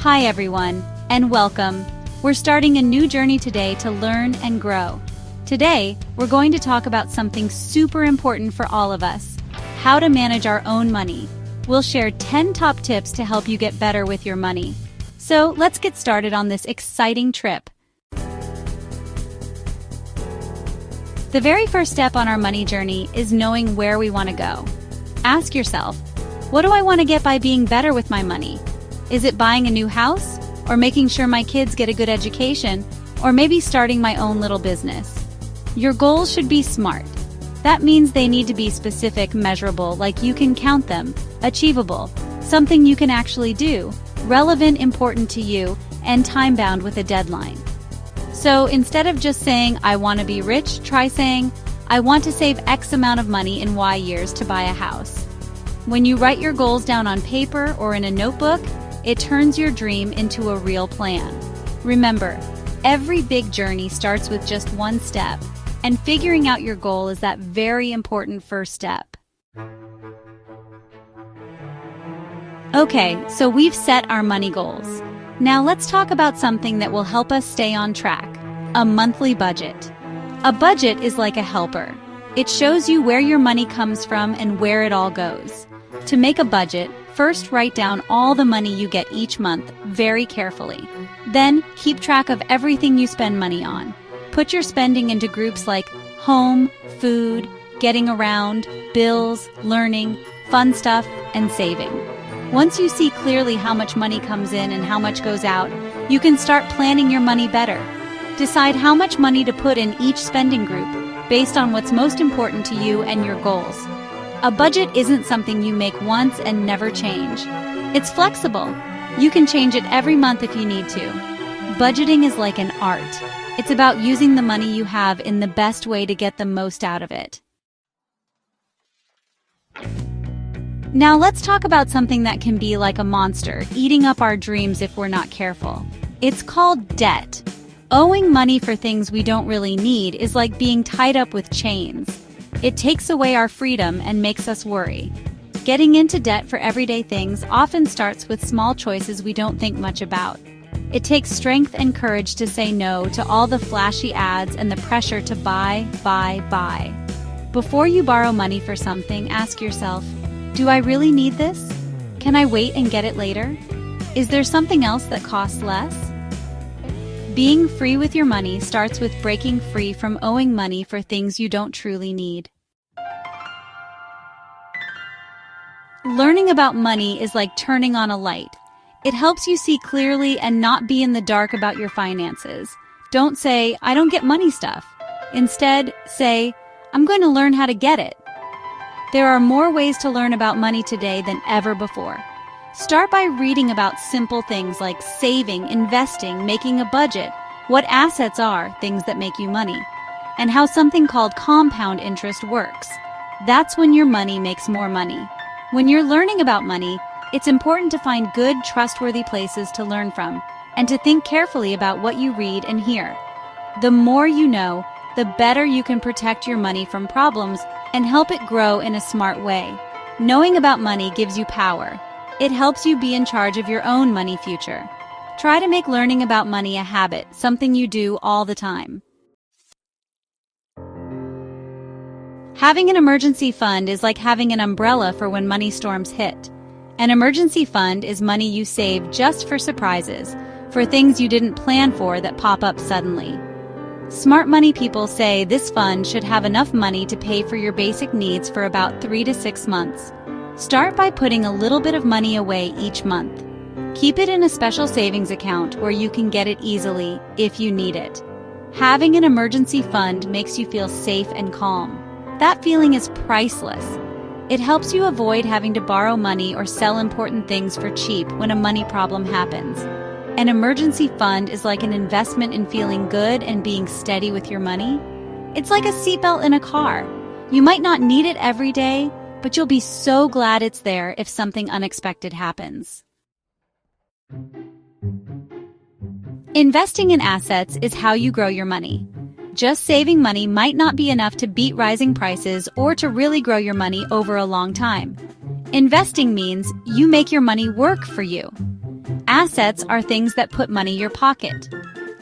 Hi everyone, and welcome. We're starting a new journey today to learn and grow. Today, we're going to talk about something super important for all of us: how to manage our own money. We'll share 10 top tips to help you get better with your money. So let's get started on this exciting trip. The very first step on our money journey is knowing where we want to go. Ask yourself, what do I want to get by being better with my money? Is it buying a new house? Or making sure my kids get a good education? Or maybe starting my own little business? Your goals should be SMART. That means they need to be specific, measurable, like you can count them, achievable, something you can actually do, relevant, important to you, and time-bound with a deadline. So instead of just saying, I want to be rich, try saying, I want to save X amount of money in Y years to buy a house. When you write your goals down on paper or in a notebook, it turns your dream into a real plan. Remember, every big journey starts with just one step, and figuring out your goal is that very important first step. Okay, so we've set our money goals. Now let's talk about something that will help us stay on track: a monthly budget. A budget is like a helper. It shows you where your money comes from and where it all goes. To make a budget, first write down all the money you get each month very carefully. Then keep track of everything you spend money on. Put your spending into groups like home, food, getting around, bills, learning, fun stuff, and saving. Once you see clearly how much money comes in and how much goes out, you can start planning your money better. Decide how much money to put in each spending group based on what's most important to you and your goals. A budget isn't something you make once and never change. It's flexible. You can change it every month if you need to. Budgeting is like an art. It's about using the money you have in the best way to get the most out of it. Now let's talk about something that can be like a monster, eating up our dreams if we're not careful. It's called debt. Owing money for things we don't really need is like being tied up with chains. It takes away our freedom and makes us worry. Getting into debt for everyday things often starts with small choices we don't think much about. It takes strength and courage to say no to all the flashy ads and the pressure to buy. Before you borrow money for something, ask yourself, do I really need this? Can I wait and get it later? Is there something else that costs less? Being free with your money starts with breaking free from owing money for things you don't truly need. Learning about money is like turning on a light. It helps you see clearly and not be in the dark about your finances. Don't say, I don't get money stuff. Instead, say, I'm going to learn how to get it. There are more ways to learn about money today than ever before. Start by reading about simple things like saving, investing, making a budget, what assets are, things that make you money, and how something called compound interest works. That's when your money makes more money. When you're learning about money, it's important to find good, trustworthy places to learn from, and to think carefully about what you read and hear. The more you know, the better you can protect your money from problems and help it grow in a smart way. Knowing about money gives you power. It helps you be in charge of your own money future. Try to make learning about money a habit, something you do all the time. Having an emergency fund is like having an umbrella for when money storms hit. An emergency fund is money you save just for surprises, for things you didn't plan for that pop up suddenly. Smart money people say this fund should have enough money to pay for your basic needs for about 3 to 6 months. Start by putting a little bit of money away each month. Keep it in a special savings account where you can get it easily if you need it. Having an emergency fund makes you feel safe and calm. That feeling is priceless. It helps you avoid having to borrow money or sell important things for cheap when a money problem happens. An emergency fund is like an investment in feeling good and being steady with your money. It's like a seatbelt in a car. You might not need it every day, but you'll be so glad it's there if something unexpected happens. Investing in assets is how you grow your money. Just saving money might not be enough to beat rising prices or to really grow your money over a long time. Investing means you make your money work for you. Assets are things that put money in your pocket.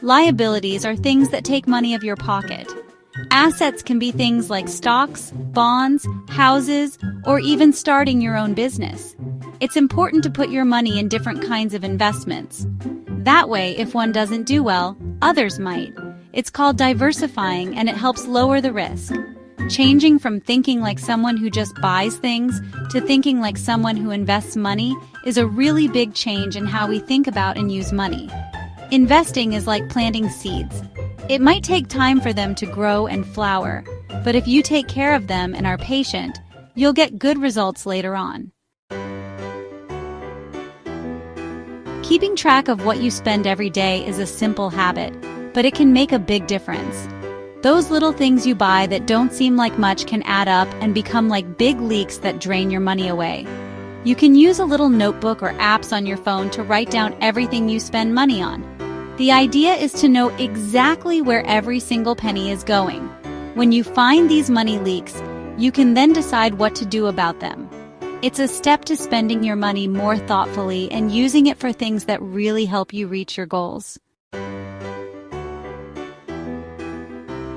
Liabilities are things that take money of your pocket. Assets can be things like stocks, bonds, houses, or even starting your own business. It's important to put your money in different kinds of investments. That way, if one doesn't do well, others might. It's called diversifying, and it helps lower the risk. Changing from thinking like someone who just buys things to thinking like someone who invests money is a really big change in how we think about and use money. Investing is like planting seeds. It might take time for them to grow and flower, but if you take care of them and are patient, you'll get good results later on. Keeping track of what you spend every day is a simple habit, but it can make a big difference. Those little things you buy that don't seem like much can add up and become like big leaks that drain your money away. You can use a little notebook or apps on your phone to write down everything you spend money on. The idea is to know exactly where every single penny is going. When you find these money leaks, you can then decide what to do about them. It's a step to spending your money more thoughtfully and using it for things that really help you reach your goals.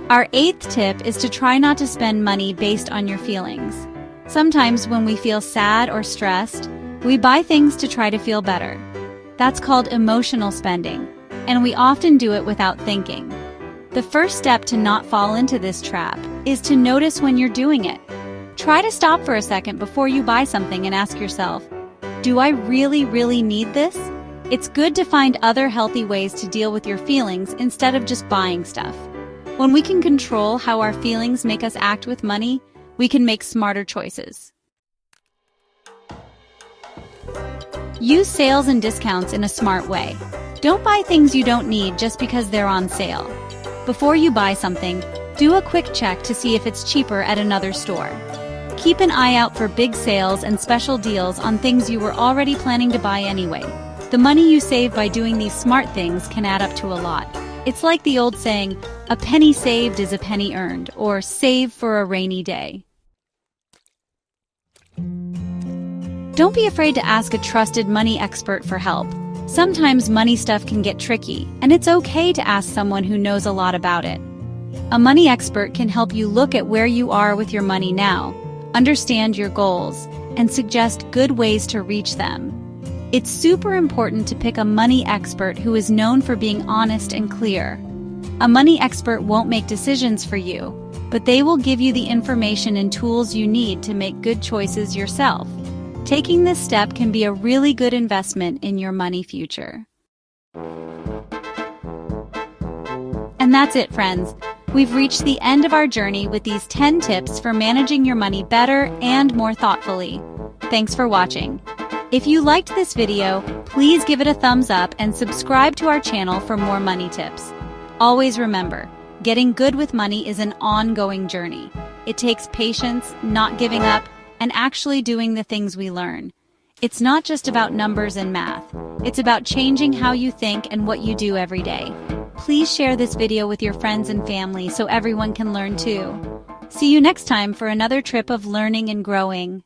Our 8th tip is to try not to spend money based on your feelings. Sometimes when we feel sad or stressed, we buy things to try to feel better. That's called emotional spending, and we often do it without thinking. The first step to not fall into this trap is to notice when you're doing it. Try to stop for a second before you buy something and ask yourself, do I really need this? It's good to find other healthy ways to deal with your feelings instead of just buying stuff. When we can control how our feelings make us act with money, we can make smarter choices. Use sales and discounts in a smart way. Don't buy things you don't need just because they're on sale. Before you buy something, do a quick check to see if it's cheaper at another store. Keep an eye out for big sales and special deals on things you were already planning to buy anyway. The money you save by doing these smart things can add up to a lot. It's like the old saying, a penny saved is a penny earned, or save for a rainy day. Don't be afraid to ask a trusted money expert for help. Sometimes money stuff can get tricky, and it's okay to ask someone who knows a lot about it. A money expert can help you look at where you are with your money now, understand your goals, and suggest good ways to reach them. It's super important to pick a money expert who is known for being honest and clear. A money expert won't make decisions for you, but they will give you the information and tools you need to make good choices yourself. Taking this step can be a really good investment in your money future. And that's it, friends. We've reached the end of our journey with these 10 tips for managing your money better and more thoughtfully. Thanks for watching. If you liked this video, please give it a thumbs up and subscribe to our channel for more money tips. Always remember, getting good with money is an ongoing journey. It takes patience, not giving up, and actually doing the things we learn. It's not just about numbers and math. It's about changing how you think and what you do every day. Please share this video with your friends and family so everyone can learn too. See you next time for another trip of learning and growing.